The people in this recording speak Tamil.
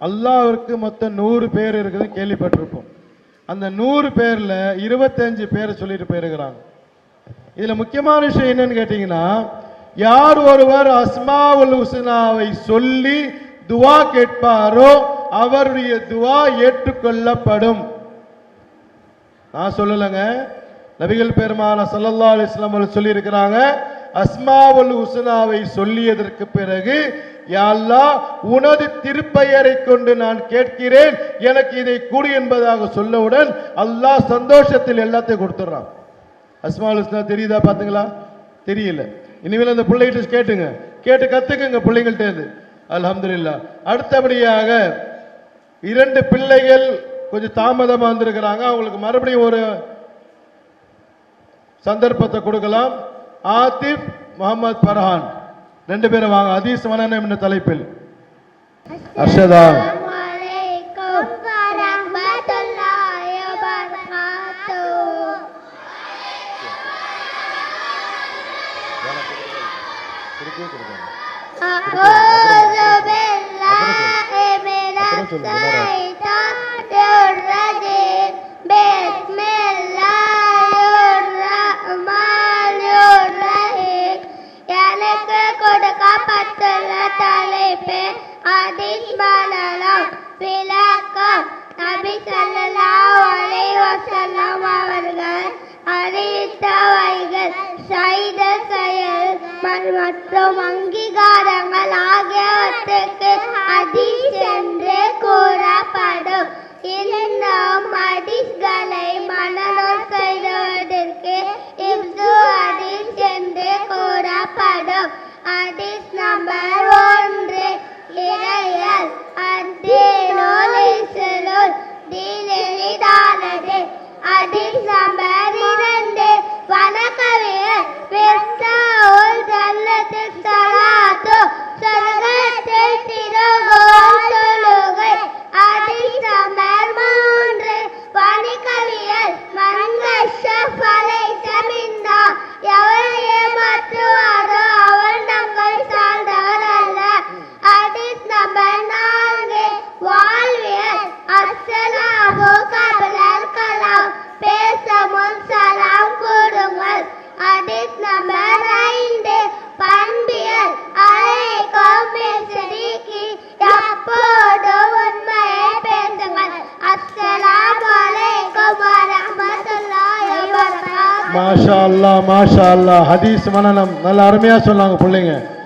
அல்லாஹ்விற்கு மொத்தம் 100 பேர் இருக்குது கேள்விப்பட்டிருப்போம். அந்த 100 பேர்ல 25 பேர் சொல்லிட்டு போயிருக்கிறாங்க. இதுல முக்கியமான விஷயம் என்னன்னு கேட்டீங்கன்னா, யார் ஒருவர் அஸ்மாவுல் ஹுஸ்னாவை சொல்லி துவா கேட்பாரோ அவருடைய துவா ஏற்றுக்கொள்ளப்படும். நான் சொல்லலைங்க, நபிகள் பெருமான ஸல்லல்லாஹு அலைஹி வஸல்லம் அவர்கள் சொல்லி இருக்கிறாங்க, அஸ்மாவுல் ஹுஸ்னாவை சொல்லியதற்கு பிறகு யா அல்லாஹ் உனது திருப்பெயரை கொண்டு நான் கேட்கிறேன், எனக்கு இதை கூடு என்பதாக சொல்லவுடன் அல்லாஹ் சந்தோஷத்தில் எல்லாத்தையும் கொடுத்துறான். அஸ்மாவுல் ஹுஸ்னா தெரியுதா பாத்தீங்களா? தெரியல. இனிமேல் அந்த பிள்ளைகிட்ட கேட்டுங்க, கேட்டு கத்துக்குங்க பிள்ளைங்கள்ட்ட இருந்து. அல்ஹம்துலில்லாஹ். அடுத்தபடியாக 2 பிள்ளைகள் கொஞ்சம் தாமதமா வந்திருக்கிறாங்க. அவங்களுக்கு மறுபடியும் ஒரு சந்தர்ப்பத்தை கொடுக்கலாம். ஆத்திப், முகமது ஃபர்ஹான் 2 பேரும் வாங்க. ஹதீஸ் மனனம் என்ற தலைப்பில். அர்ஷதா. கொடுக்கப்பட்டுள்ள தலைப்பு ஹதீஸ் மனனம் விளக்கம். நபி ஸல்லல்லாஹு அலைஹி வஸல்லம் அவர்கள் அறிவித்தவைகள் செய்த செயல் மற்றும் அங்கீகாரங்கள் ஆகியவற்றுக்கு ஹதீஸ் என்று கூறப்படும். இன்னும் ஹதீஸ்களை மனனம் செய்வதற்கு இப்து ஹதீஸ் என்று கூறப்படும். ஹதீஸ் நம்பர் 1, இறையல் அத்தீனுல் இஸ்லாமுல் தீனிலிதானது. ஹதீஸ் நம்பர் 2, வணக்கவியல் விஸ்தாவுல் ஜன்னத்து ஸலாத்து, சொர்க்கத்தில் திறவுகோல் தொழுகை. ஹதீஸ் நம்பர் 3, வணிகவியல் மன்கஷஃப லைஸ மின்னா, எவர் ஏமாற்றுவாரோ அவன் தங்கள் சார்ந்தவர் அல்ல. ஹதீஸ் நம்பர் 4, வாழ்வியல் அஸ்ஸலாமு கப்லல் கலாம், பேச முன் சலாம் கூறுங்கள். ஹதீஸ் நம்பர் 5, பண்பியல் அலைக்கும் பிஸ்ஸிதீகி, எப்போது உண்மையை பேசுங்கள். அஸ்ஸலாமு அலைக்கும் வரஹ்மத்துல்லாஹி வபரகாத்துஹு. மாஷா அல்லாஹ், மாஷா அல்லாஹ். ஹதீஸ் மனனம் நல்ல அருமையா சொன்னாங்க பிள்ளைங்க.